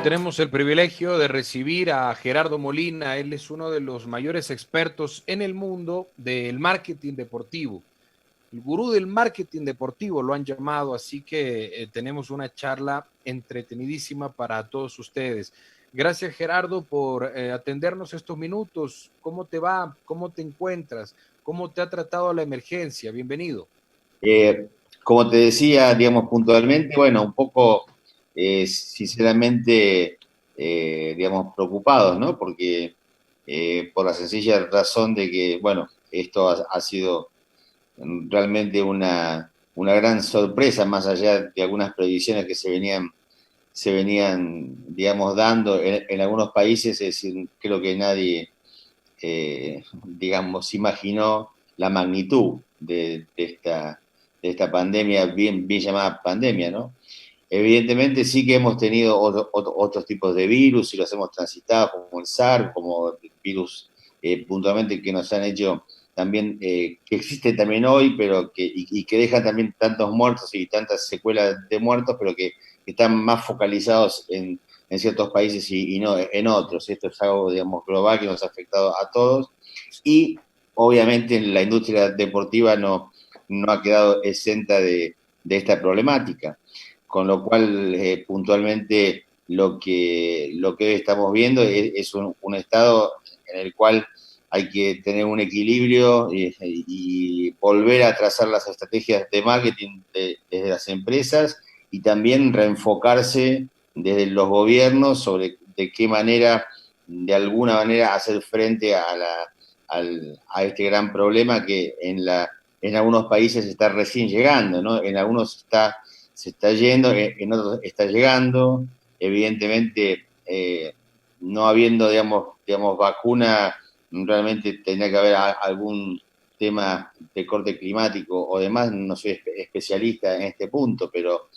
tenemos el privilegio de recibir a Gerardo Molina. Él es uno de los mayores expertos en el mundo del marketing deportivo. El gurú del marketing deportivo lo han llamado, así que tenemos una charla entretenidísima para todos ustedes. Gracias, Gerardo, por atendernos estos minutos. ¿Cómo te va? ¿Cómo te encuentras? ¿Cómo te ha tratado la emergencia? Bienvenido. Eh, Como te decía, digamos, puntualmente, bueno, un poco, sinceramente, digamos, preocupados, ¿no? Porque por la sencilla razón de que, bueno, esto ha sido realmente una gran sorpresa, más allá de algunas previsiones que se venían, digamos, dando en algunos países, es decir, creo que nadie, digamos, imaginó la magnitud de esta pandemia, bien llamada pandemia, ¿no? Evidentemente sí que hemos tenido otros tipos de virus y los hemos transitado, como el SARS, como virus puntualmente que nos han hecho también, que existen también hoy, pero y que dejan también tantos muertos y tantas secuelas de muertos, pero que están más focalizados en ciertos países y no en otros. Esto es algo, digamos, global que nos ha afectado a todos y obviamente la industria deportiva no ha quedado exenta de esta problemática, con lo cual puntualmente lo que hoy estamos viendo es un estado en el cual hay que tener un equilibrio y volver a trazar las estrategias de marketing desde las empresas y también reenfocarse desde los gobiernos sobre de qué manera, de alguna manera, hacer frente a este gran problema que en algunos países está recién llegando, ¿no? En algunos se está yendo, en otros está llegando. Evidentemente, no habiendo, digamos, vacuna, realmente tendría que haber algún tema de corte climático o demás. No soy especialista en este punto, pero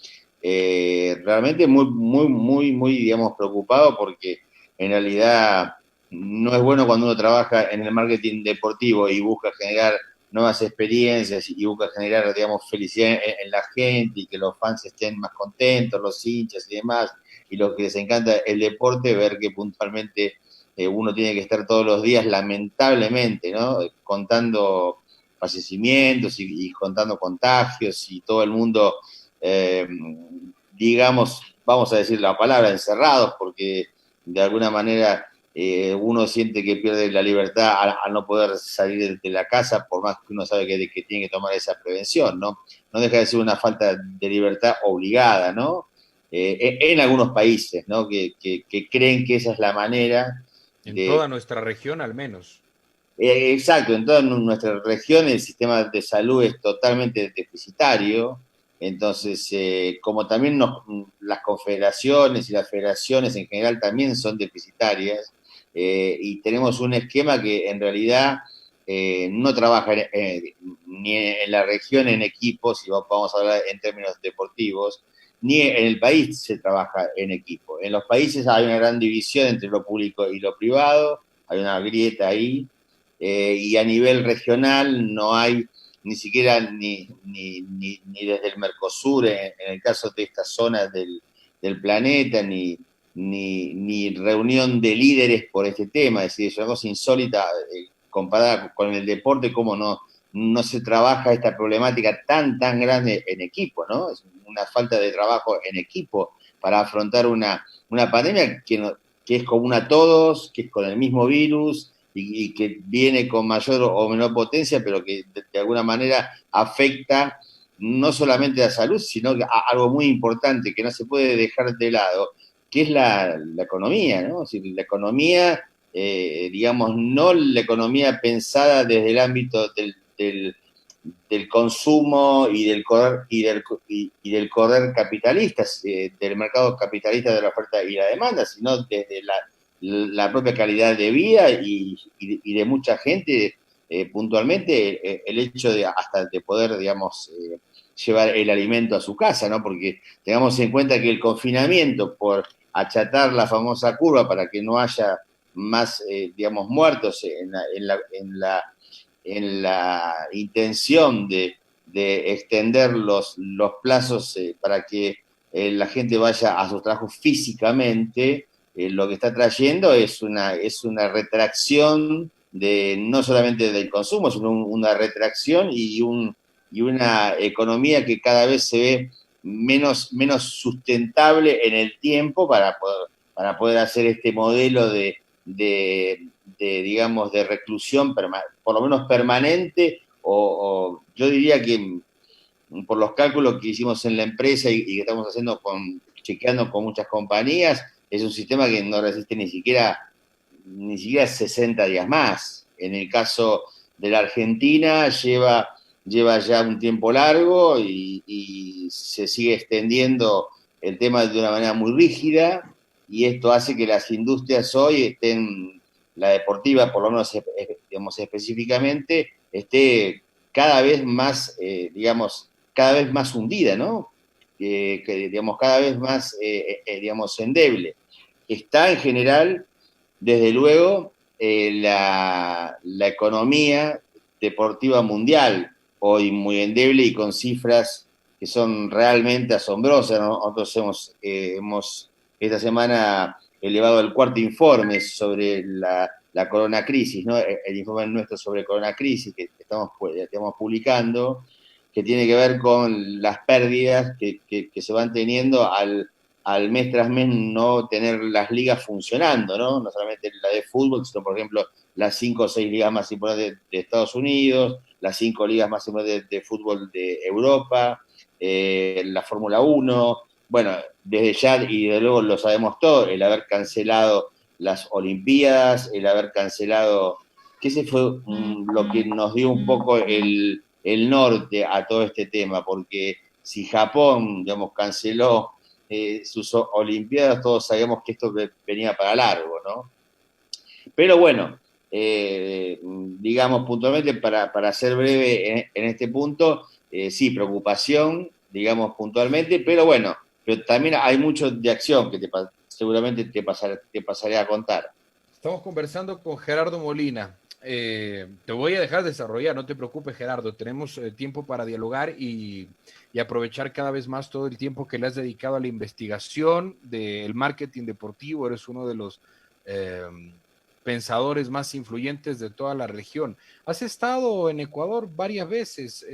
realmente muy, muy, muy, muy, digamos, preocupado porque en realidad no es bueno cuando uno trabaja en el marketing deportivo y busca generar nuevas experiencias y busca generar, digamos, felicidad en la gente y que los fans estén más contentos, los hinchas y demás, y los que les encanta el deporte, ver que puntualmente uno tiene que estar todos los días, lamentablemente, ¿no? Contando fallecimientos y contando contagios y todo el mundo, eh, digamos, vamos a decir la palabra, encerrados, porque de alguna manera uno siente que pierde la libertad al no poder salir de la casa, por más que uno sabe que tiene que tomar esa prevención, ¿no? No deja de ser una falta de libertad obligada, ¿no? En algunos países, ¿no? Que creen que esa es la manera En de... toda nuestra región, al menos. Exacto, en toda nuestra región el sistema de salud es totalmente deficitario, entonces, como también las confederaciones y las federaciones en general también son deficitarias, y tenemos un esquema que en realidad no trabaja ni en la región en equipo, si vamos a hablar en términos deportivos, ni en el país se trabaja en equipo. En los países hay una gran división entre lo público y lo privado, hay una grieta ahí, y a nivel regional no hay ni siquiera ni desde el Mercosur, en el caso de estas zonas del planeta, ni reunión de líderes por este tema. Es decir, es una cosa insólita comparada con el deporte, cómo no se trabaja esta problemática tan grande en equipo, ¿no? Es una falta de trabajo en equipo para afrontar una pandemia que es común a todos, que es con el mismo virus, y que viene con mayor o menor potencia, pero que de alguna manera afecta no solamente la salud, sino algo muy importante que no se puede dejar de lado, que es la economía, ¿no? Es decir, la economía, digamos, no la economía pensada desde el ámbito del consumo y del correr capitalista, del mercado capitalista de la oferta y la demanda, sino desde la propia calidad de vida y de mucha gente, puntualmente, el hecho de hasta de poder, digamos, llevar el alimento a su casa, ¿no? Porque tengamos en cuenta que el confinamiento, por achatar la famosa curva para que no haya más, digamos, muertos en la intención de extender los plazos para que la gente vaya a sus trabajos físicamente, lo que está trayendo es una retracción no solamente del consumo, sino una retracción y una economía que cada vez se ve menos sustentable en el tiempo para poder hacer este modelo digamos, de reclusión, por lo menos permanente, o yo diría que por los cálculos que hicimos en la empresa y que estamos haciendo chequeando con muchas compañías, es un sistema que no resiste ni siquiera 60 días más. En el caso de la Argentina lleva ya un tiempo largo y se sigue extendiendo el tema de una manera muy rígida, y esto hace que las industrias hoy estén, la deportiva por lo menos digamos, específicamente, esté cada vez más, digamos, cada vez más hundida, ¿no? Digamos, cada vez más, digamos, endeble. Está en general, desde luego, la economía deportiva mundial, hoy muy endeble y con cifras que son realmente asombrosas, ¿no? Nosotros hemos esta semana elevado el cuarto informe sobre la coronacrisis, ¿no? El informe nuestro sobre coronacrisis que estamos publicando, que tiene que ver con las pérdidas que se van teniendo al mes tras mes no tener las ligas funcionando, ¿no? No solamente la de fútbol, sino, por ejemplo, las 5 o 6 ligas más importantes de Estados Unidos, las 5 ligas más importantes de fútbol de Europa, la Fórmula 1, bueno, desde ya, y de luego lo sabemos todo, el haber cancelado las Olimpiadas, el haber cancelado, que ese fue lo que nos dio un poco el norte a todo este tema, porque si Japón, digamos, canceló sus Olimpiadas, todos sabíamos que esto venía para largo, ¿no? Pero bueno, digamos puntualmente, para ser breve en este punto, sí, preocupación, digamos puntualmente, pero bueno, pero también hay mucho de acción que seguramente te pasaré a contar. Estamos conversando con Gerardo Molina. Te voy a dejar desarrollar, no te preocupes, Gerardo. Tenemos tiempo para dialogar y aprovechar cada vez más todo el tiempo que le has dedicado a la investigación del marketing deportivo. Eres uno de los pensadores más influyentes de toda la región. Has estado en Ecuador varias veces.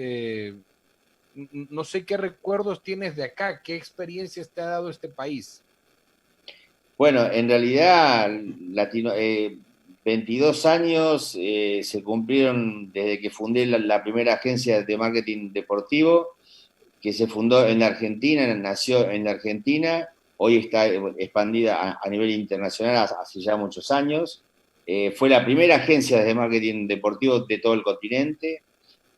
No sé qué recuerdos tienes de acá, qué experiencias te ha dado este país. Bueno, en realidad, 22 años se cumplieron desde que fundé la primera agencia de marketing deportivo, que se fundó en la Argentina, nació en la Argentina, hoy está expandida a nivel internacional hace ya muchos años. Fue la primera agencia de marketing deportivo de todo el continente.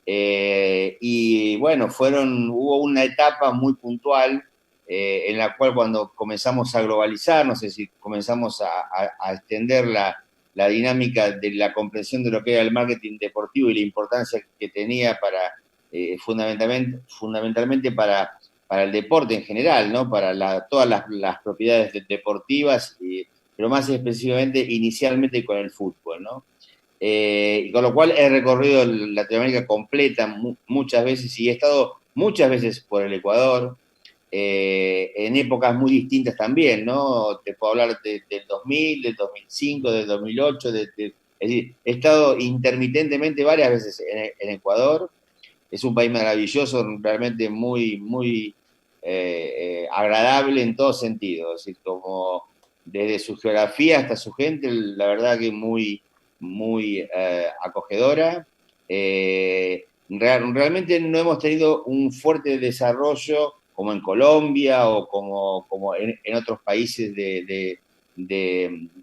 Y bueno, hubo una etapa muy puntual en la cual, cuando comenzamos a globalizarnos, es decir, comenzamos a extender la dinámica de la comprensión de lo que era el marketing deportivo y la importancia que tenía fundamentalmente para el deporte en general, ¿no? Para todas las propiedades deportivas, pero más específicamente inicialmente con el fútbol, ¿no? Y con lo cual he recorrido Latinoamérica completa muchas veces, y he estado muchas veces por el Ecuador, en épocas muy distintas también, ¿no? Te puedo hablar del 2000, del 2005, del 2008, es decir, he estado intermitentemente varias veces en Ecuador. Es un país maravilloso, realmente muy agradable en todo sentido, es decir, como desde su geografía hasta su gente, la verdad que muy acogedora. Realmente no hemos tenido un fuerte desarrollo como en Colombia o como en otros países de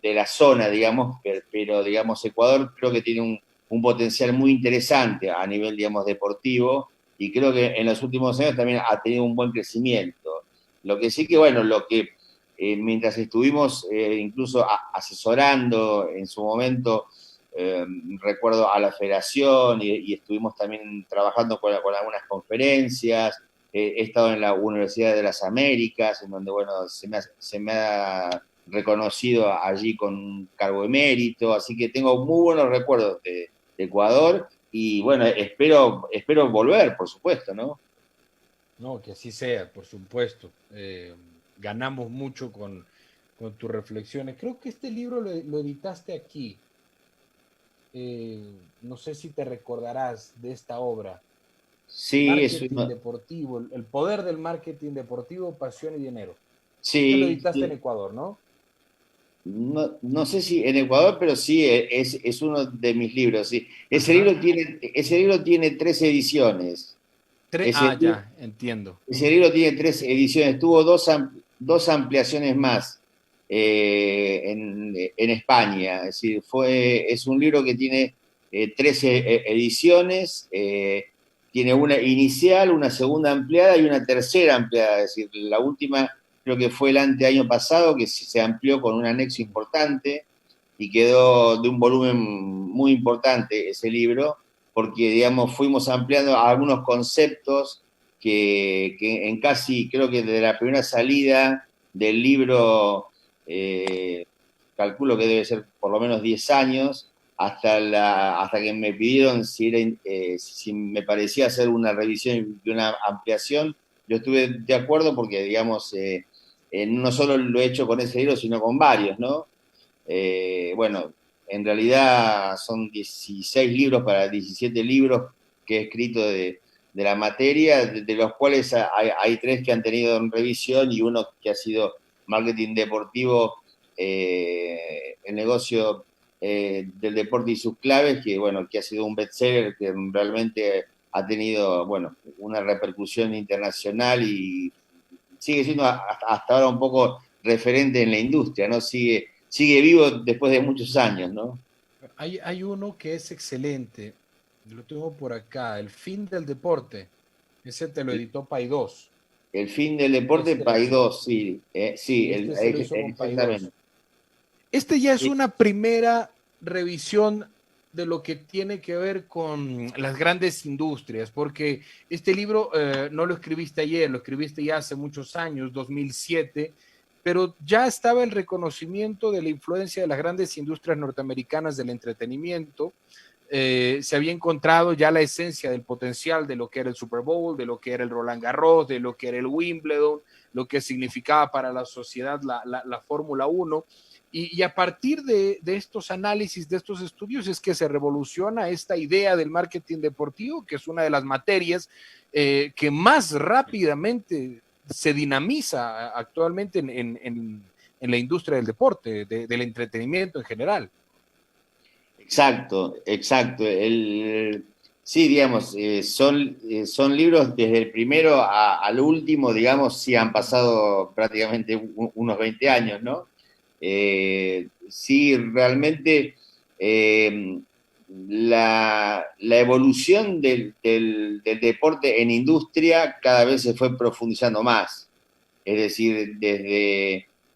la zona, digamos, pero digamos, Ecuador creo que tiene un potencial muy interesante a nivel, digamos, deportivo, y creo que en los últimos años también ha tenido un buen crecimiento. Lo que sí que, bueno, mientras estuvimos incluso asesorando en su momento, recuerdo a la federación, y estuvimos también trabajando con algunas conferencias, he estado en la Universidad de las Américas, en donde, bueno, se me ha reconocido allí con un cargo emérito, así que tengo muy buenos recuerdos de Ecuador, y bueno, espero volver, por supuesto, ¿no? No, que así sea, por supuesto. Ganamos mucho con tus reflexiones. Creo que este libro lo editaste aquí. Eh, no sé si te recordarás de esta obra. Sí, Marketing deportivo, el poder del marketing deportivo, pasión y dinero. Este lo sí, editaste en sí. Ecuador, ¿no? No, no sé si en Ecuador, pero sí es uno de mis libros. Sí. Ajá. Ese libro tiene tres ediciones. Ese, Ya, entiendo. ese libro tiene tres ediciones. Tuvo dos ampliaciones más en España. Es decir, es un libro que tiene tres ediciones. Tiene una inicial, una segunda ampliada y una tercera ampliada. Es decir, la última creo que fue el año pasado, que se amplió con un anexo importante y quedó de un volumen muy importante ese libro, porque, digamos, fuimos ampliando algunos conceptos que en casi, creo que desde la primera salida del libro, calculo que debe ser por lo menos 10 años, hasta que me pidieron si me parecía hacer una revisión y una ampliación. Yo estuve de acuerdo porque, digamos, no solo lo he hecho con ese libro, sino con varios, ¿no? Bueno, en realidad son 16 libros para 17 libros que he escrito de la materia, de los cuales hay tres que han tenido revisión y uno que ha sido marketing deportivo, el negocio del deporte y sus claves, que bueno, que ha sido un bestseller que realmente ha tenido, bueno, una repercusión internacional y sigue siendo hasta ahora un poco referente en la industria, ¿no? Sigue vivo después de muchos años, ¿no? Hay uno que es excelente, lo tengo por acá, El fin del deporte. Ese te lo editó Paidós. El fin del deporte, Este, Paidós, sí, sí, sí, este se lo hizo con Paidós. exactamente. Este ya es Sí, una primera revisión de lo que tiene que ver con las grandes industrias, porque este libro no lo escribiste ayer, lo escribiste ya hace muchos años, 2007, pero ya estaba el reconocimiento de la influencia de las grandes industrias norteamericanas del entretenimiento. Se había encontrado ya la esencia del potencial de lo que era el Super Bowl, de lo que era el Roland Garros, de lo que era el Wimbledon, lo que significaba para la sociedad la Fórmula 1. Y a partir de estos análisis, de estos estudios, es que se revoluciona esta idea del marketing deportivo, que es una de las materias que más rápidamente se dinamiza actualmente en la industria del deporte, del entretenimiento en general. exacto, exacto. Sí, digamos, son libros desde el primero al último, digamos, sí han pasado prácticamente unos 20 años, ¿no? Sí, realmente eh, la evolución del deporte en industria cada vez se fue profundizando más. Es decir,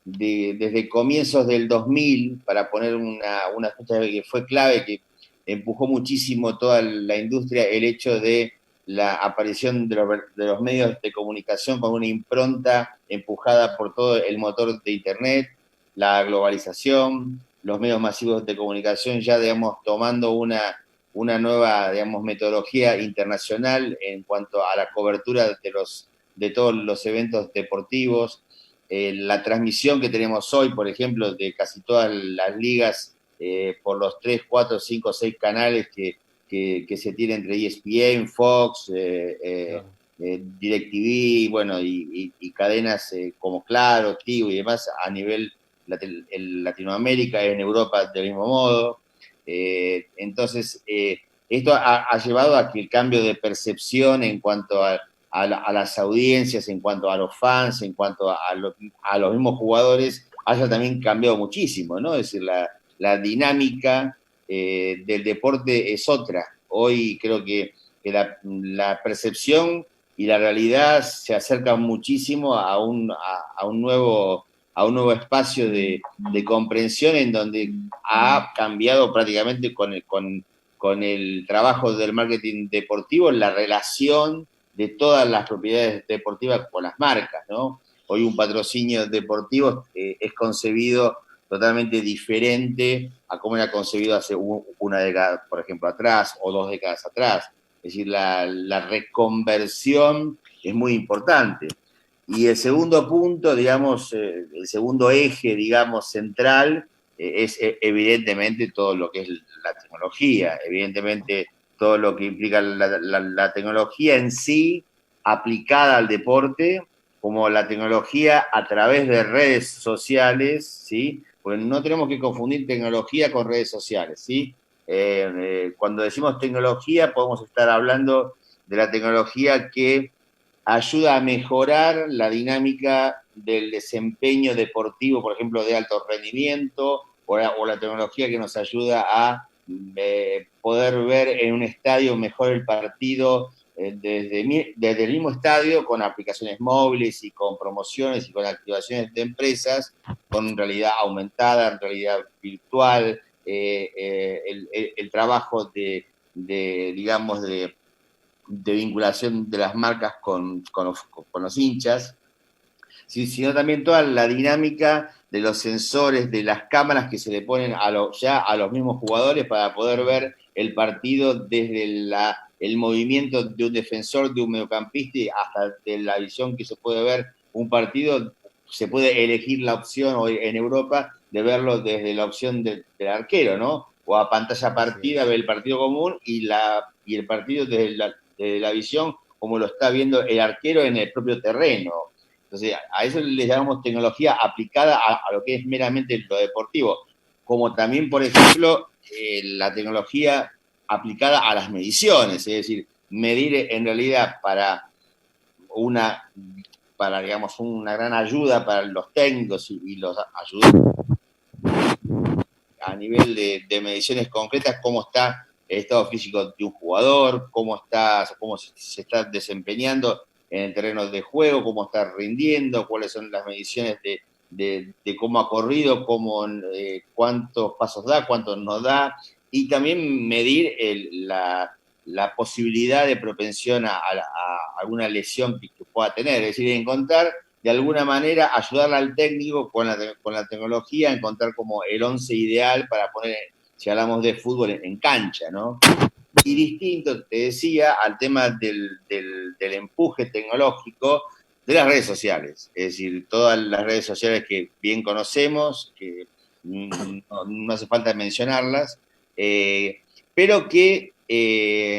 desde comienzos del 2000, para poner una fecha que fue clave, que empujó muchísimo toda la industria, el hecho de la aparición de los medios de comunicación con una impronta empujada por todo el motor de Internet, la globalización, los medios masivos de comunicación ya, digamos, tomando una nueva, digamos, metodología internacional en cuanto a la cobertura de todos los eventos deportivos, la transmisión que tenemos hoy, por ejemplo, de casi todas las ligas por los 3, 4, 5, 6 canales que se tienen entre ESPN, Fox, Claro. DirecTV, bueno, y cadenas como Claro, Tigo y demás a nivel Latinoamérica, en Europa del mismo modo. Entonces, esto ha llevado a que el cambio de percepción en cuanto a las audiencias, en cuanto a los fans, en cuanto a los mismos jugadores, haya también cambiado muchísimo, ¿no? Es decir, la dinámica del deporte es otra. Hoy creo que la percepción y la realidad se acercan muchísimo a un nuevo espacio de comprensión en donde ha cambiado prácticamente con el trabajo del marketing deportivo la relación de todas las propiedades deportivas con las marcas, ¿no? Hoy un patrocinio deportivo es concebido totalmente diferente a cómo era concebido hace una década, por ejemplo, atrás, o 2 décadas atrás. Es decir, la reconversión es muy importante. Y el segundo punto, digamos, el segundo eje, digamos, central, es evidentemente todo lo que es la tecnología, evidentemente todo lo que implica la tecnología en sí aplicada al deporte, como la tecnología a través de redes sociales, ¿sí? Porque no tenemos que confundir tecnología con redes sociales, ¿sí? Cuando decimos tecnología podemos estar hablando de la tecnología que ayuda a mejorar la dinámica del desempeño deportivo, por ejemplo, de alto rendimiento, o la tecnología que nos ayuda a poder ver en un estadio mejor el partido desde el mismo estadio, con aplicaciones móviles y con promociones y con activaciones de empresas, con realidad aumentada, en realidad virtual, el trabajo digamos, de vinculación de las marcas con los hinchas, sino también toda la dinámica de los sensores, de las cámaras que se le ponen ya a los mismos jugadores para poder ver el partido desde el movimiento de un defensor, de un mediocampista, hasta de la visión que se puede ver un partido. Se puede elegir la opción hoy en Europa de verlo desde la opción del arquero, ¿no? O a pantalla partida, ver el partido común y el partido desde la visión como lo está viendo el arquero en el propio terreno. Entonces, a eso le llamamos tecnología aplicada a lo que es meramente lo deportivo, como también, por ejemplo, la tecnología aplicada a las mediciones, es decir, medir en realidad digamos, una gran ayuda para los técnicos y los ayudantes a nivel de mediciones concretas, cómo está el estado físico de un jugador, cómo se está desempeñando en el terreno de juego, cómo está rindiendo, cuáles son las mediciones de cómo ha corrido, cuántos pasos da, cuántos no da, y también medir la posibilidad de propensión a alguna lesión que pueda tener, es decir, encontrar de alguna manera ayudarle al técnico con la tecnología a encontrar como el 11 ideal para poner, si hablamos de fútbol, en cancha, ¿no? Y distinto, te decía, al tema del empuje tecnológico de las redes sociales. Es decir, todas las redes sociales que bien conocemos, que no hace falta mencionarlas, pero que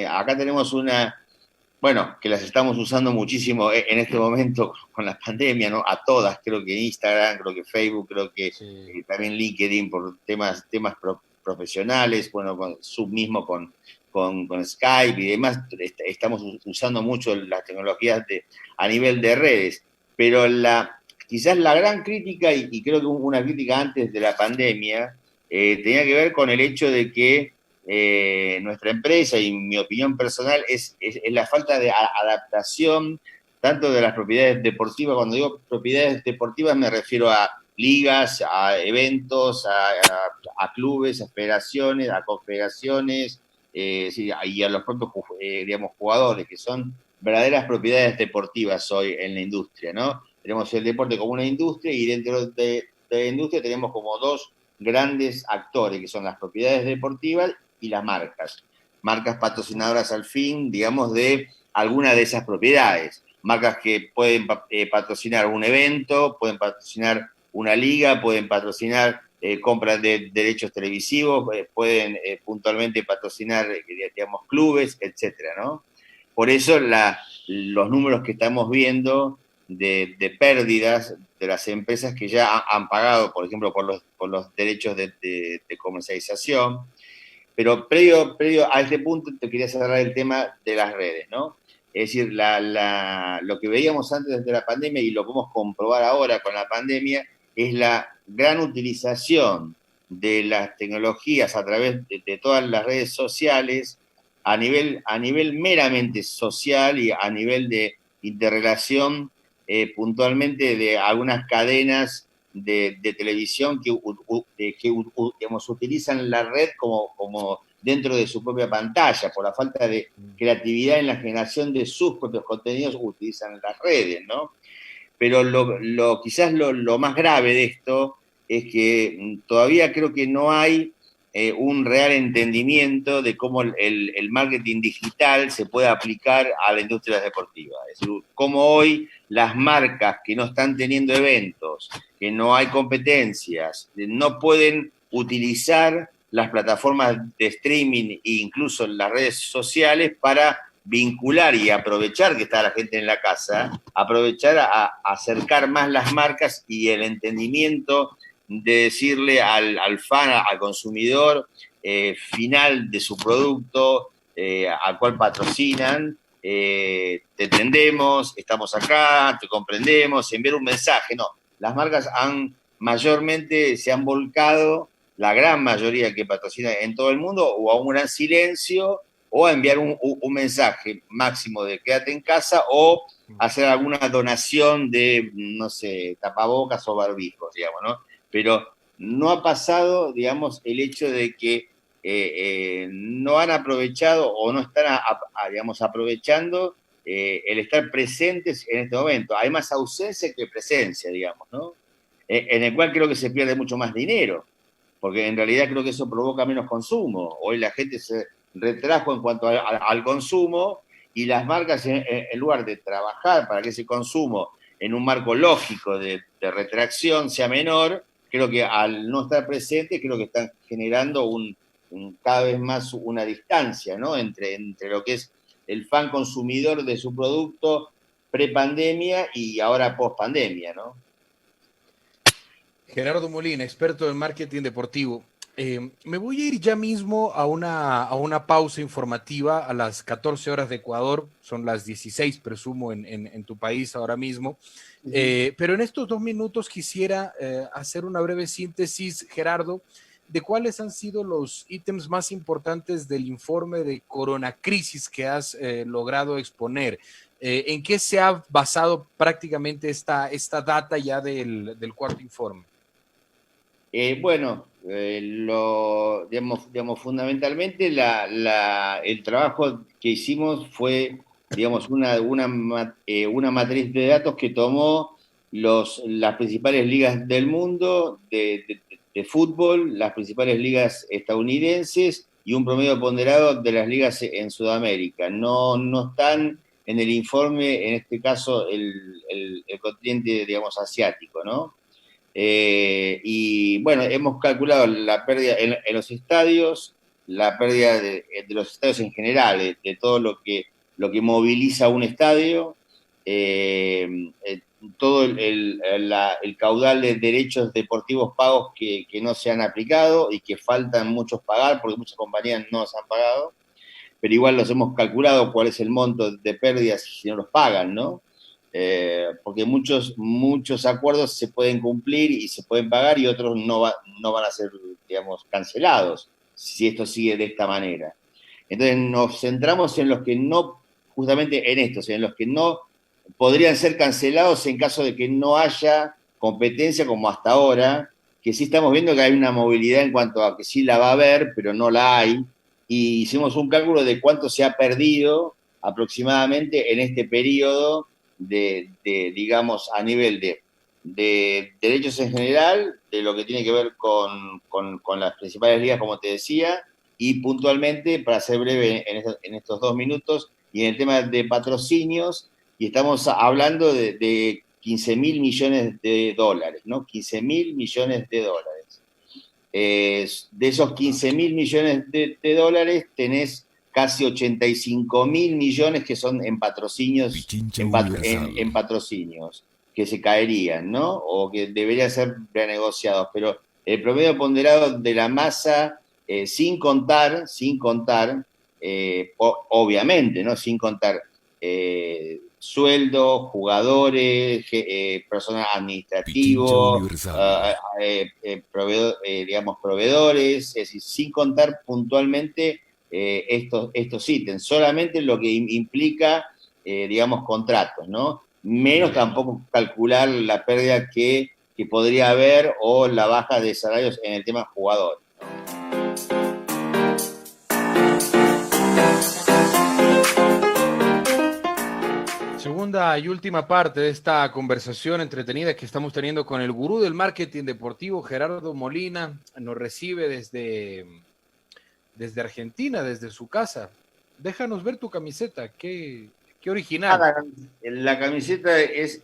acá tenemos que las estamos usando muchísimo en este momento con la pandemia, ¿no? A todas, creo que Instagram, creo que Facebook, creo que también LinkedIn por temas profesionales, bueno, con Zoom mismo con Skype y demás, estamos usando mucho las tecnologías a nivel de redes, pero quizás la gran crítica, y creo que una crítica antes de la pandemia, tenía que ver con el hecho de que nuestra empresa, y mi opinión personal, es la falta de adaptación tanto de las propiedades deportivas. Cuando digo propiedades deportivas me refiero a ligas, a eventos, a clubes, a federaciones, a confederaciones, sí, y a los propios digamos, jugadores, que son verdaderas propiedades deportivas hoy en la industria, ¿no? Tenemos el deporte como una industria, y dentro de la industria tenemos como dos grandes actores, que son las propiedades deportivas y las marcas patrocinadoras al fin, digamos, de alguna de esas propiedades. Marcas que pueden patrocinar un evento, pueden patrocinar una liga, pueden patrocinar compras de derechos televisivos, pueden puntualmente patrocinar, digamos, clubes, etcétera, ¿no? Por eso los números que estamos viendo de pérdidas de las empresas que ya han pagado, por ejemplo, por los derechos de comercialización. Pero previo a este punto te quería cerrar el tema de las redes, ¿no? Es decir, lo que veíamos antes de la pandemia y lo podemos comprobar ahora con la pandemia es la gran utilización de las tecnologías a través de todas las redes sociales a nivel meramente social y a nivel de interrelación puntualmente de algunas cadenas de televisión que digamos, utilizan la red como dentro de su propia pantalla, por la falta de creatividad en la generación de sus propios contenidos, utilizan las redes, ¿no? Pero quizás lo más grave de esto es que todavía creo que no hay un real entendimiento de cómo el marketing digital se puede aplicar a la industria deportiva. Es decir, cómo hoy las marcas que no están teniendo eventos, que no hay competencias, no pueden utilizar las plataformas de streaming e incluso las redes sociales para vincular y aprovechar que está la gente en la casa, aprovechar a acercar más las marcas y el entendimiento de decirle al fan, al consumidor final de su producto, al cual patrocinan, te entendemos, estamos acá, te comprendemos, enviar un mensaje. No, las marcas mayormente se han volcado, la gran mayoría que patrocina en todo el mundo, o a un gran silencio, o a enviar un mensaje máximo de quédate en casa, o hacer alguna donación de, no sé, tapabocas o barbijos, digamos, ¿no? Pero no ha pasado, digamos, el hecho de que no han aprovechado o no están, digamos, aprovechando el estar presentes en este momento. Hay más ausencia que presencia, digamos, ¿no? En el cual creo que se pierde mucho más dinero, porque en realidad creo que eso provoca menos consumo. Hoy la gente se retrajo en cuanto al consumo y las marcas, en lugar de trabajar para que ese consumo en un marco lógico de retracción sea menor, creo que al no estar presente, creo que están generando cada vez más una distancia, ¿no? Entre lo que es el fan consumidor de su producto pre-pandemia y ahora post-pandemia, ¿no? Gerardo Molina, experto en marketing deportivo. Me voy a ir ya mismo a una pausa informativa a las 14 horas de Ecuador, son las 16, presumo, en tu país ahora mismo. Pero en estos 2 minutos quisiera hacer una breve síntesis, Gerardo, de cuáles han sido los ítems más importantes del informe de coronacrisis que has logrado exponer. ¿En qué se ha basado prácticamente esta data ya del cuarto informe? Bueno, digamos, fundamentalmente el trabajo que hicimos fue, digamos, una matriz de datos que tomó las principales ligas del mundo de fútbol, las principales ligas estadounidenses y un promedio ponderado de las ligas en Sudamérica. No están en el informe, en este caso, el continente, digamos, asiático, ¿no? Y bueno, hemos calculado la pérdida en los estadios, la pérdida de los estadios en general, de todo lo que moviliza un estadio, todo el caudal de derechos deportivos pagos que no se han aplicado y que faltan muchos pagar, porque muchas compañías no los han pagado, pero igual los hemos calculado cuál es el monto de pérdidas si no los pagan, ¿no? Porque muchos acuerdos se pueden cumplir y se pueden pagar y otros no van a ser, digamos, cancelados si esto sigue de esta manera. Entonces nos centramos en los que no, justamente en estos, en los que no podrían ser cancelados en caso de que no haya competencia como hasta ahora, que sí estamos viendo que hay una movilidad en cuanto a que sí la va a haber, pero no la hay, y hicimos un cálculo de cuánto se ha perdido aproximadamente en este periodo digamos, a nivel de derechos en general, de lo que tiene que ver con las principales ligas, como te decía, y puntualmente, para ser breve en estos 2 minutos, y en el tema de patrocinios, y estamos hablando de 15.000 millones de dólares, ¿no? 15.000 millones de dólares. De esos 15.000 millones de dólares tenés casi 85.000 millones que son en patrocinios, en patrocinios, que se caerían, ¿no? O que deberían ser renegociados. Pero el promedio ponderado de la masa, sin contar, obviamente, ¿no? Sin contar sueldos, jugadores, personal administrativo, digamos, proveedores, es decir, sin contar puntualmente estos ítems, solamente lo que implica, digamos, contratos, ¿no? Menos tampoco calcular la pérdida que podría haber o la baja de salarios en el tema jugador. Segunda y última parte de esta conversación entretenida que estamos teniendo con el gurú del marketing deportivo, Gerardo Molina. Nos recibe desde desde Argentina, desde su casa. Déjanos ver tu camiseta, qué Ah, original. la camiseta es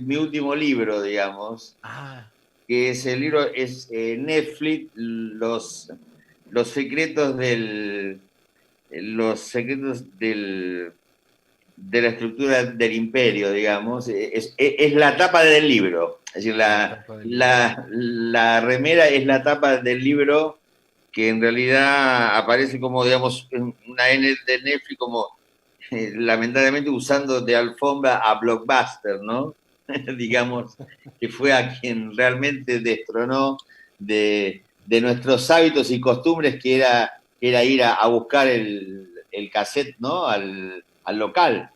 mi último libro, digamos, Ah, que es el libro, es Netflix, los secretos los secretos de la estructura del imperio, digamos, es la tapa del libro. Es decir, la tapa del libro. la remera es la tapa del libro que en realidad aparece como, digamos, una N de Netflix como lamentablemente usando de alfombra a Blockbuster, ¿no? Digamos, que fue a quien realmente destronó de nuestros hábitos y costumbres, que era ir a buscar el cassette, ¿no? Al local.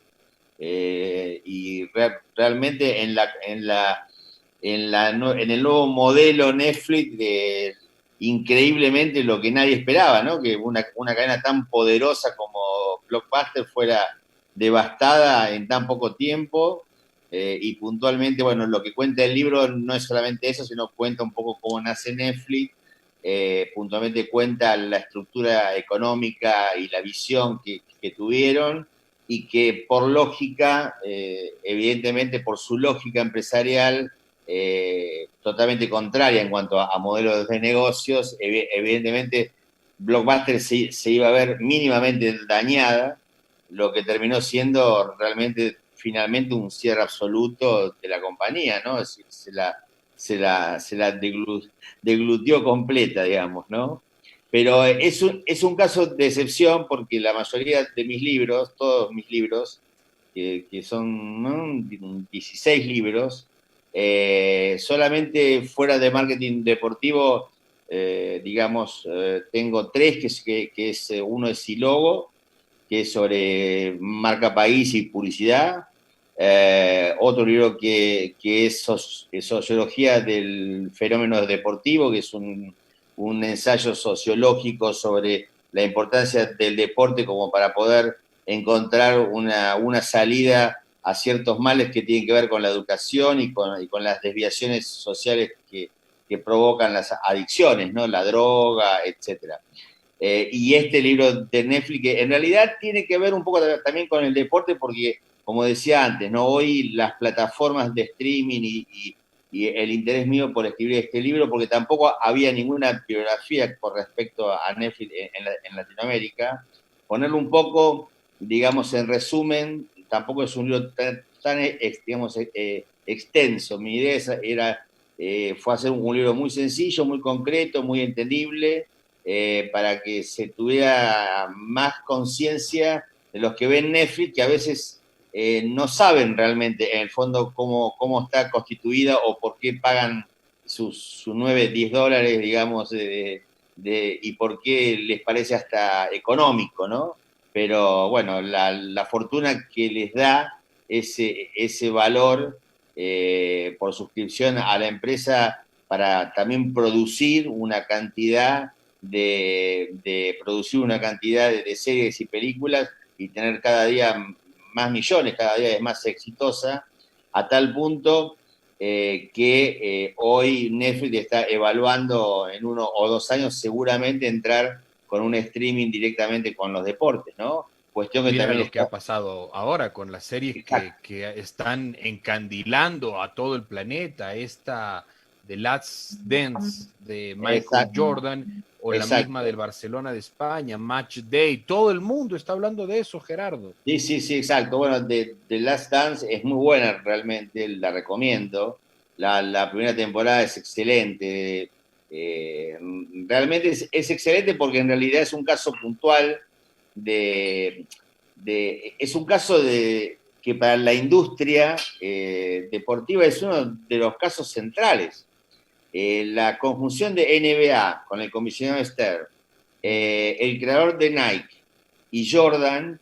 Y realmente en el nuevo modelo Netflix, increíblemente lo que nadie esperaba, ¿no? Que una cadena tan poderosa como Blockbuster fuera devastada en tan poco tiempo. Y puntualmente, bueno, lo que cuenta el libro no es solamente eso, sino cuenta un poco cómo nace Netflix. Puntualmente cuenta la estructura económica y la visión que tuvieron, y que por lógica, evidentemente por su lógica empresarial, totalmente contraria en cuanto a modelos de negocios, evidentemente Blockbuster se iba a ver mínimamente dañada, lo que terminó siendo realmente finalmente un cierre absoluto de la compañía, ¿no? Es decir, se la deglutió completa, digamos, ¿no? Pero es un caso de excepción porque la mayoría de mis libros, todos mis libros, que son, ¿no?, 16 libros, solamente fuera de marketing deportivo, digamos, tengo tres, que es uno es Silogo, que es sobre marca país y publicidad. Otro libro que es Sociología del Fenómeno Deportivo, que es un ensayo sociológico sobre la importancia del deporte como para poder encontrar una salida a ciertos males que tienen que ver con la educación y con las desviaciones sociales que provocan las adicciones, ¿no? La droga, etcétera. Y este libro de Netflix, que en realidad tiene que ver un poco también con el deporte, porque, como decía antes, ¿no?, hoy las plataformas de streaming y el interés mío por escribir este libro, porque tampoco había ninguna biografía con respecto a Netflix en Latinoamérica, ponerlo un poco, digamos, en resumen, tampoco es un libro tan digamos, extenso. Mi idea fue hacer un libro muy sencillo, muy concreto, muy entendible, para que se tuviera más conciencia de los que ven Netflix, que a veces no saben realmente en el fondo cómo está constituida o por qué pagan sus 9, 10 dólares, digamos, y por qué les parece hasta económico, ¿no? Pero bueno, la fortuna que les da ese valor por suscripción a la empresa para también producir una cantidad producir una cantidad de series y películas y tener cada día más millones, cada día es más exitosa, a tal punto que hoy Netflix está evaluando en 1 o 2 años seguramente entrar con un streaming directamente con los deportes, ¿no? Cuestión que Mira también lo que ha está... pasado ahora con las series Exacto, que están encandilando a todo el planeta. Esta The Last Dance de Michael exacto, Jordan o la misma exacto. del Barcelona de España, Match Day. Todo el mundo está hablando de eso, Gerardo. Sí, sí, sí, exacto. Bueno, The Last Dance es muy buena realmente, la recomiendo. La primera temporada es excelente. Eh, Realmente es excelente porque en realidad es un caso puntual de, es un caso que para la industria deportiva es uno de los casos centrales. La conjunción de NBA con el comisionado Stern, el creador de Nike y Jordan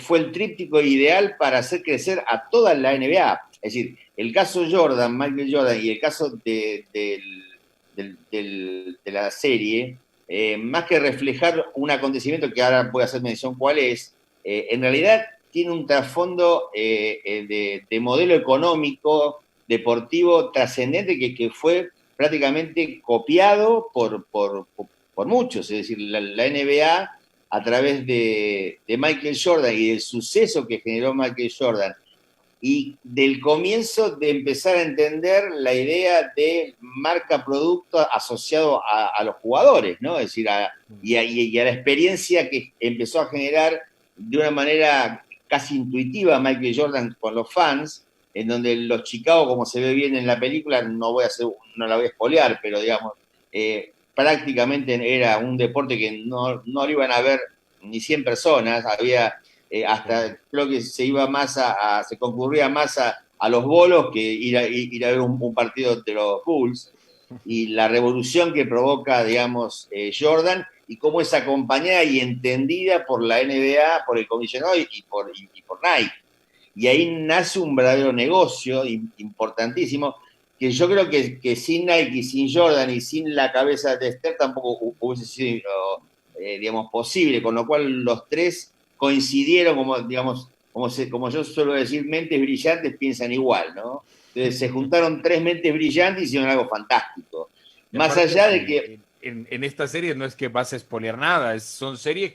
fue el tríptico ideal para hacer crecer a toda la NBA. Es decir, el caso Jordan, Michael Jordan, y el caso de la serie, más que reflejar un acontecimiento que ahora voy a hacer mención cuál es, en realidad tiene un trasfondo de modelo económico deportivo trascendente que fue prácticamente copiado por muchos, es decir, la NBA a través de Michael Jordan y del suceso que generó Michael Jordan y del comienzo de empezar a entender la idea de marca-producto asociado a los jugadores, ¿no? Es decir, y a la experiencia que empezó a generar de una manera casi intuitiva Michael Jordan con los fans, en donde los Chicago, como se ve bien en la película, no la voy a espolear, pero digamos, prácticamente era un deporte que no lo iban a ver ni 100 personas, había hasta creo que se concurría más a los bolos que ir a ver un partido de los Bulls, y la revolución que provoca, digamos, Jordan, y cómo es acompañada y entendida por la NBA, por el comisionado y por Nike. Y ahí nace un verdadero negocio importantísimo, que yo creo que sin Nike y sin Jordan y sin la cabeza de Esther tampoco hubiese sido, digamos, posible, con lo cual los tres coincidieron, como, digamos, como yo suelo decir, mentes brillantes piensan igual, ¿no? Entonces se juntaron tres mentes brillantes y hicieron algo fantástico. Y Más aparte, allá de que... en esta serie no es que vas a espolear nada, son series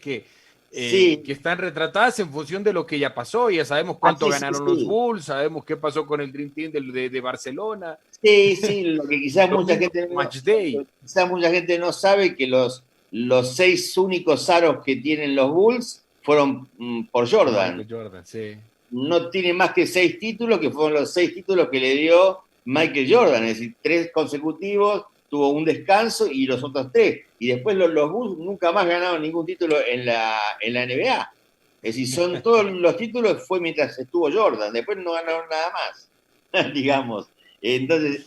Sí, que están retratadas en función de lo que ya pasó. Ya sabemos cuánto así sí, ganaron los sí. Bulls, sabemos qué pasó con el Dream Team de Barcelona. Sí, sí, lo que Domingo, Match Day. quizás mucha gente no sabe que los 6 únicos aros que tienen los Bulls fueron por Por Jordan. Michael Jordan, sí. No tiene más que 6 títulos, que fueron los 6 títulos que le dio Michael Jordan, es decir, 3 consecutivos, tuvo un descanso y los otros 3. Y después los Bulls nunca más ganaron ningún título en la NBA. Es decir, todos los títulos fue mientras estuvo Jordan, después no ganaron nada más, digamos. Entonces,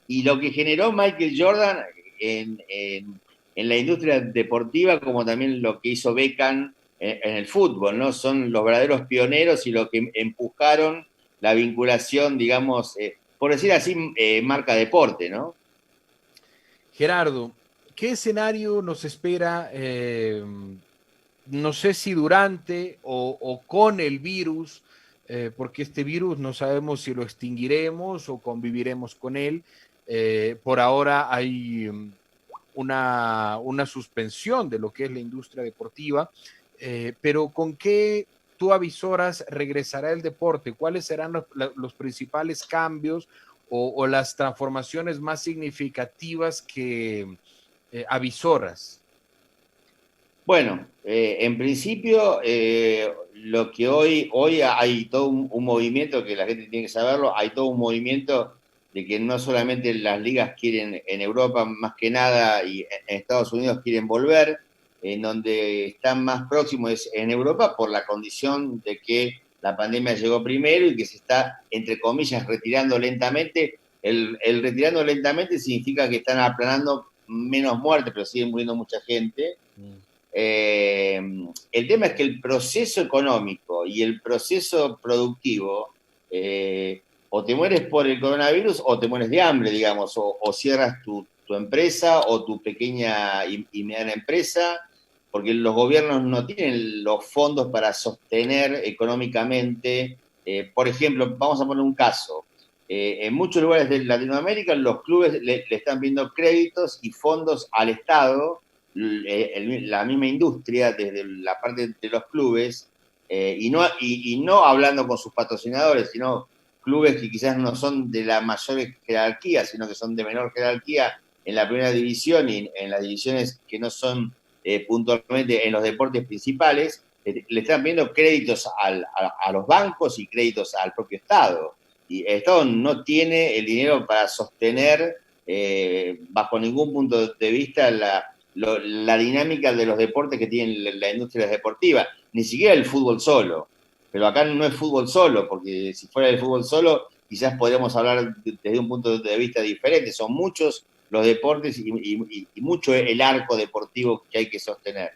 y lo que generó Michael Jordan en la industria deportiva, como también lo que hizo Beckham en el fútbol, ¿no? Son los verdaderos pioneros y lo que empujaron la vinculación, digamos, por decir así, marca deporte, ¿no? Gerardo, ¿qué escenario nos espera? No sé si durante o con el virus, porque este virus no sabemos si lo extinguiremos o conviviremos con él. Por ahora hay una suspensión de lo que es la industria deportiva, pero ¿con qué tú avisoras regresará el deporte? ¿Cuáles serán los principales cambios o las transformaciones más significativas que avisoras? Bueno, en principio, lo que hoy hay todo un movimiento, que la gente tiene que saberlo, hay todo un movimiento de que no solamente las ligas quieren en Europa, más que nada, y en Estados Unidos quieren volver, en donde están más próximos es en Europa por la condición de que la pandemia llegó primero y que se está, entre comillas, retirando lentamente. El retirando lentamente significa que están aplanando menos muertes, pero siguen muriendo mucha gente. El tema es que el proceso económico y el proceso productivo, o te mueres por el coronavirus o te mueres de hambre, digamos, o cierras tu empresa o tu pequeña y mediana empresa, porque los gobiernos no tienen los fondos para sostener económicamente. Por ejemplo, vamos a poner un caso. En muchos lugares de Latinoamérica los clubes le están viendo créditos y fondos al Estado, la misma industria desde la parte de los clubes, y no hablando con sus patrocinadores, sino clubes que quizás no son de la mayor jerarquía, sino que son de menor jerarquía en la primera división y en las divisiones que no son puntualmente en los deportes principales, le están viendo créditos a los bancos y créditos al propio Estado. Y el Estado no tiene el dinero para sostener, bajo ningún punto de vista, la dinámica de los deportes que tiene la industria deportiva, ni siquiera el fútbol solo. Pero acá no es fútbol solo, porque si fuera el fútbol solo, quizás podríamos hablar desde un punto de vista diferente. Son muchos los deportes y mucho el arco deportivo que hay que sostener.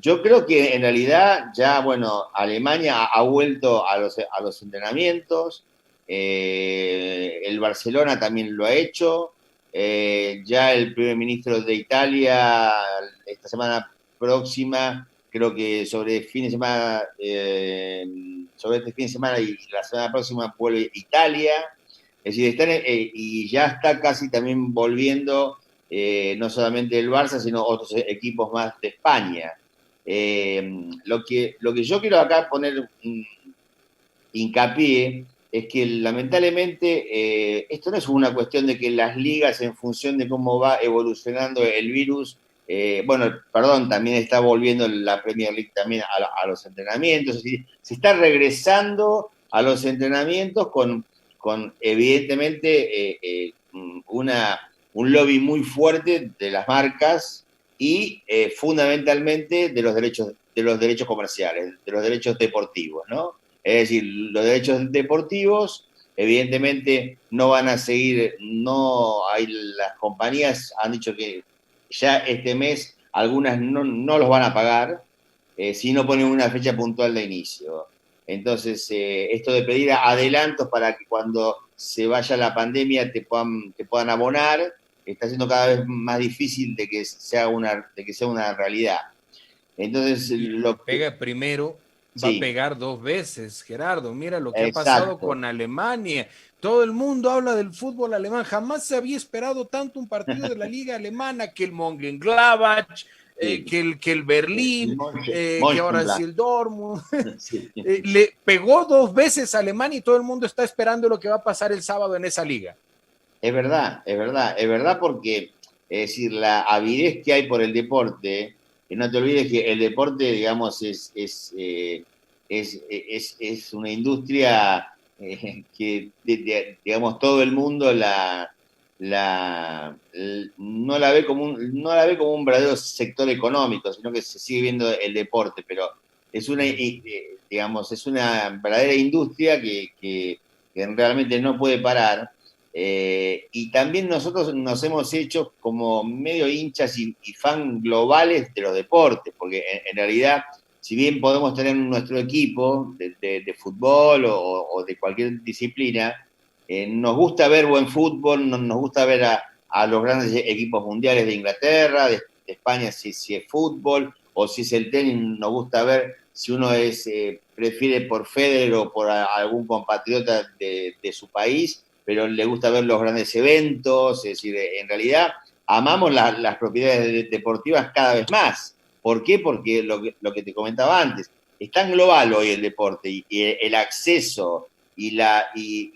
Yo creo que en realidad ya, bueno, Alemania ha vuelto a los entrenamientos, el Barcelona también lo ha hecho, ya el primer ministro de Italia esta semana próxima, creo que sobre este fin de semana y la semana próxima vuelve Italia, es decir, y ya está casi también volviendo no solamente el Barça, sino otros equipos más de España. Lo que yo quiero acá poner hincapié es que lamentablemente esto no es una cuestión de que las ligas, en función de cómo va evolucionando el virus, bueno, perdón, también está volviendo la Premier League también a los entrenamientos, es decir, se está regresando a los entrenamientos con evidentemente un lobby muy fuerte de las marcas y fundamentalmente de los derechos comerciales, de los derechos deportivos, ¿no? Es decir, los derechos deportivos evidentemente no van a seguir, no hay, las compañías han dicho que ya este mes algunas no los van a pagar si no ponen una fecha puntual de inicio. Entonces, esto de pedir adelantos para que cuando se vaya la pandemia te puedan abonar, está siendo cada vez más difícil de que sea una realidad. Entonces, Y lo que... pega primero, va a Sí, pegar dos veces, Gerardo. Mira lo que ha pasado exacto. con Alemania. Todo el mundo habla del fútbol alemán. Jamás se había esperado tanto un partido de la liga alemana que el Mönchengladbach, Sí, que el Berlín, que ahora sí Mönchengladbach. el Dortmund. Sí. Le pegó dos veces a Alemania y todo el mundo está esperando lo que va a pasar el sábado en esa liga. Es verdad, es verdad, es verdad porque, es decir, la avidez que hay por el deporte, que no te olvides que el deporte, digamos, es una industria que, digamos, todo el mundo no la ve como un verdadero sector económico, sino que se sigue viendo el deporte, pero digamos, es una verdadera industria que realmente no puede parar. Y también nosotros nos hemos hecho como medio hinchas y fan globales de los deportes, porque en realidad, si bien podemos tener nuestro equipo de fútbol o de cualquier disciplina, nos gusta ver buen fútbol, nos gusta ver a los grandes equipos mundiales de Inglaterra, de España si es fútbol, o si es el tenis, nos gusta ver si uno prefiere por Federer o por algún compatriota de su país, pero le gusta ver los grandes eventos, es decir, en realidad amamos las propiedades deportivas cada vez más. ¿Por qué? Porque lo que te comentaba antes, es tan global hoy el deporte y el acceso y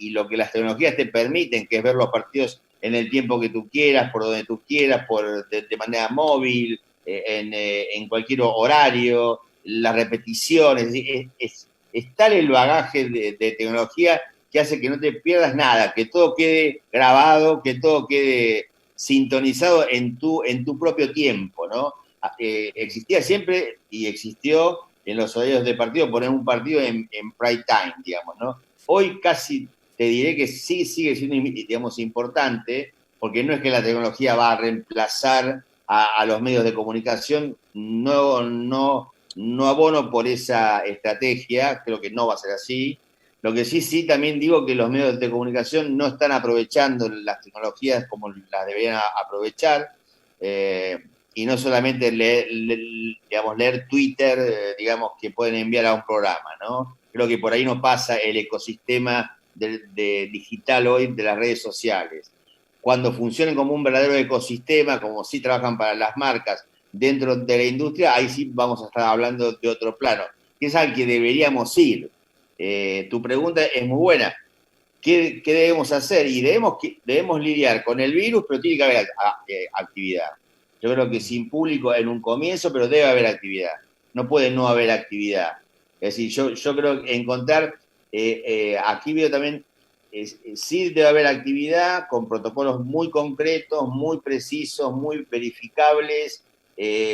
lo que las tecnologías te permiten, que es ver los partidos en el tiempo que tú quieras, por donde tú quieras, de manera móvil, en cualquier horario, las repeticiones, es tal el bagaje de tecnología que hace que no te pierdas nada, que todo quede grabado, que todo quede sintonizado en tu propio tiempo, ¿no? Existía siempre y existió en los horarios de partido poner un partido en prime time, digamos, ¿no? Hoy casi te diré que sí sigue siendo, digamos, importante, porque no es que la tecnología va a reemplazar a los medios de comunicación, no abono por esa estrategia, creo que no va a ser así. Lo que sí también digo que los medios de comunicación no están aprovechando las tecnologías como las deberían aprovechar, y no solamente leer Twitter, digamos, que pueden enviar a un programa, ¿no? Creo que por ahí no pasa el ecosistema de digital hoy de las redes sociales. Cuando funcionen como un verdadero ecosistema, como sí trabajan para las marcas dentro de la industria, ahí sí vamos a estar hablando de otro plano, que es al que deberíamos ir. Tu pregunta es muy buena. ¿Qué debemos hacer? Y debemos lidiar con el virus, pero tiene que haber actividad. Yo creo que sin público en un comienzo, pero debe haber actividad. No puede no haber actividad. Es decir, yo creo que encontrar, aquí veo también, sí debe haber actividad con protocolos muy concretos, muy precisos, muy verificables,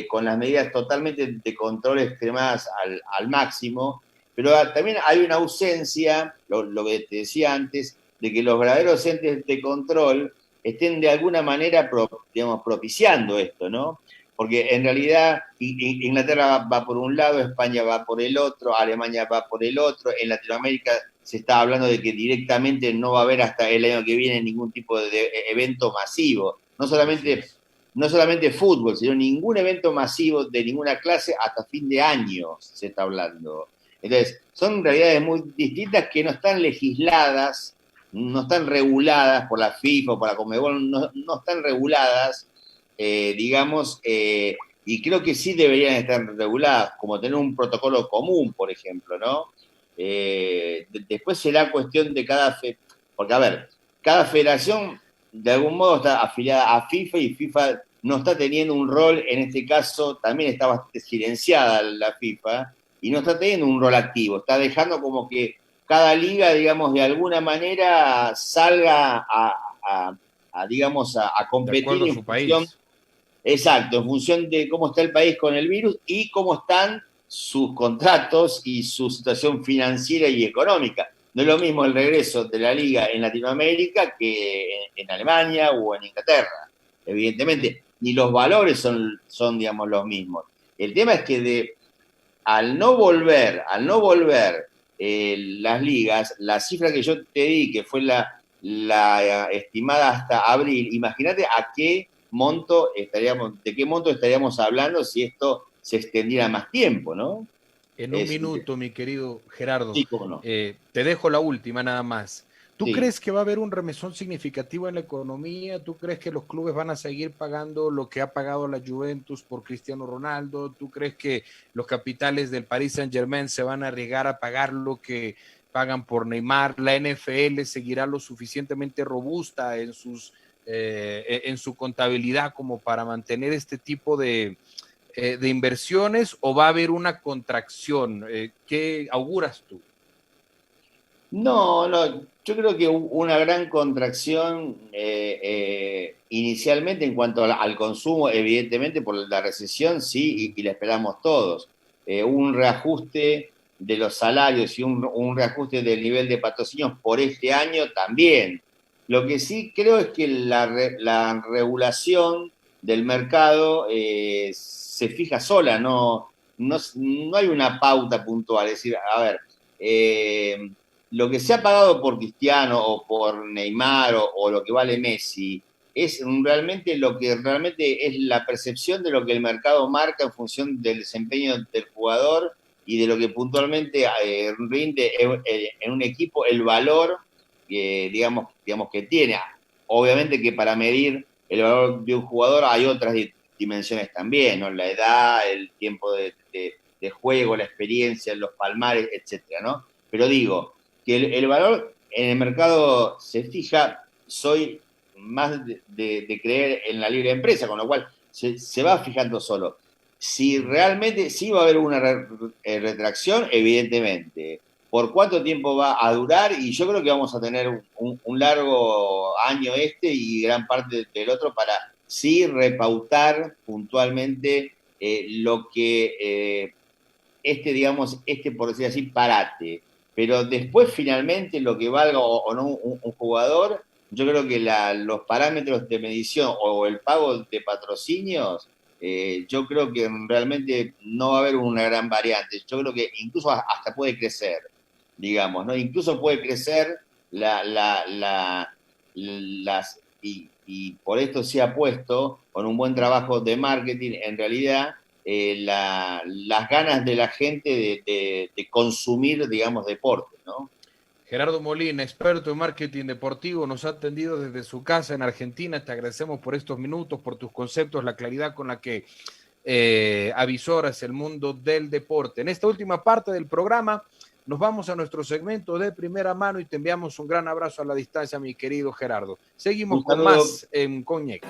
con las medidas totalmente de control extremadas al máximo, pero también hay una ausencia, lo que te decía antes, de que los verdaderos entes de control estén de alguna manera, digamos, propiciando esto, ¿no? Porque en realidad Inglaterra va por un lado, España va por el otro, Alemania va por el otro, en Latinoamérica se está hablando de que directamente no va a haber hasta el año que viene ningún tipo de evento masivo, no solamente fútbol, sino ningún evento masivo de ninguna clase hasta fin de año se está hablando. Entonces, son realidades muy distintas que no están legisladas, no están reguladas por la FIFA o por la Conmebol, no están reguladas, digamos, y creo que sí deberían estar reguladas, como tener un protocolo común, por ejemplo, ¿no? Después será cuestión de porque a ver, cada federación de algún modo está afiliada a FIFA y FIFA no está teniendo un rol, en este caso también está bastante silenciada la FIFA y no está teniendo un rol activo, está dejando como que cada liga, digamos, de alguna manera salga digamos, a De competir acuerdo a en su función, país. exacto, en función de cómo está el país con el virus y cómo están sus contratos y su situación financiera y económica. No es lo mismo el regreso de la liga en Latinoamérica que en Alemania o en Inglaterra, evidentemente. Ni los valores son, digamos, los mismos. El tema es que al no volver las ligas, la cifra que yo te di, que fue la estimada hasta abril, imagínate de qué monto estaríamos hablando si esto se extendiera más tiempo, ¿no? En un Es, minuto, mi querido Gerardo, sí, cómo no. te dejo la última nada más. ¿Tú Sí. crees que va a haber un remesón significativo en la economía? ¿Tú crees que los clubes van a seguir pagando lo que ha pagado la Juventus por Cristiano Ronaldo? ¿Tú crees que los capitales del Paris Saint-Germain se van a arriesgar a pagar lo que pagan por Neymar? ¿La NFL seguirá lo suficientemente robusta en su contabilidad como para mantener este tipo de inversiones, o va a haber una contracción? ¿Qué auguras tú? No, no, yo creo que una gran contracción inicialmente en cuanto al consumo, evidentemente por la recesión, sí, y la esperamos todos. Un reajuste de los salarios y un reajuste del nivel de patrocinios por este año también. Lo que sí creo es que la regulación del mercado se fija sola, no hay una pauta puntual. Es decir, a ver, lo que se ha pagado por Cristiano o por Neymar o lo que vale Messi es realmente lo que realmente es la percepción de lo que el mercado marca en función del desempeño del jugador y de lo que puntualmente rinde en un equipo el valor digamos que tiene. Obviamente que para medir el valor de un jugador hay otras dimensiones también, ¿no? La edad, el tiempo de juego, la experiencia, los palmares, etcétera, ¿no? Pero digo, que el valor en el mercado se fija, soy más de creer en la libre empresa, con lo cual se va fijando solo. Si realmente sí va a haber una retracción, evidentemente. ¿Por cuánto tiempo va a durar? Y yo creo que vamos a tener un largo año y gran parte del otro para sí repautar puntualmente lo que digamos, por decir así, parate. Pero después, finalmente, lo que valga o no un jugador, yo creo que los parámetros de medición o el pago de patrocinios, yo creo que realmente no va a haber una gran variante. Yo creo que incluso hasta puede crecer, digamos, ¿no? Incluso puede crecer y por esto se ha puesto con un buen trabajo de marketing, en realidad, las ganas de la gente de consumir, digamos, deporte, ¿no? Gerardo Molina, experto en marketing deportivo, nos ha atendido desde su casa en Argentina. Te agradecemos por estos minutos, por tus conceptos, la claridad con la que avisoras el mundo del deporte. En esta última parte del programa nos vamos a nuestro segmento de primera mano y te enviamos un gran abrazo a la distancia, mi querido Gerardo. Seguimos Un con saludo. más en Coñec.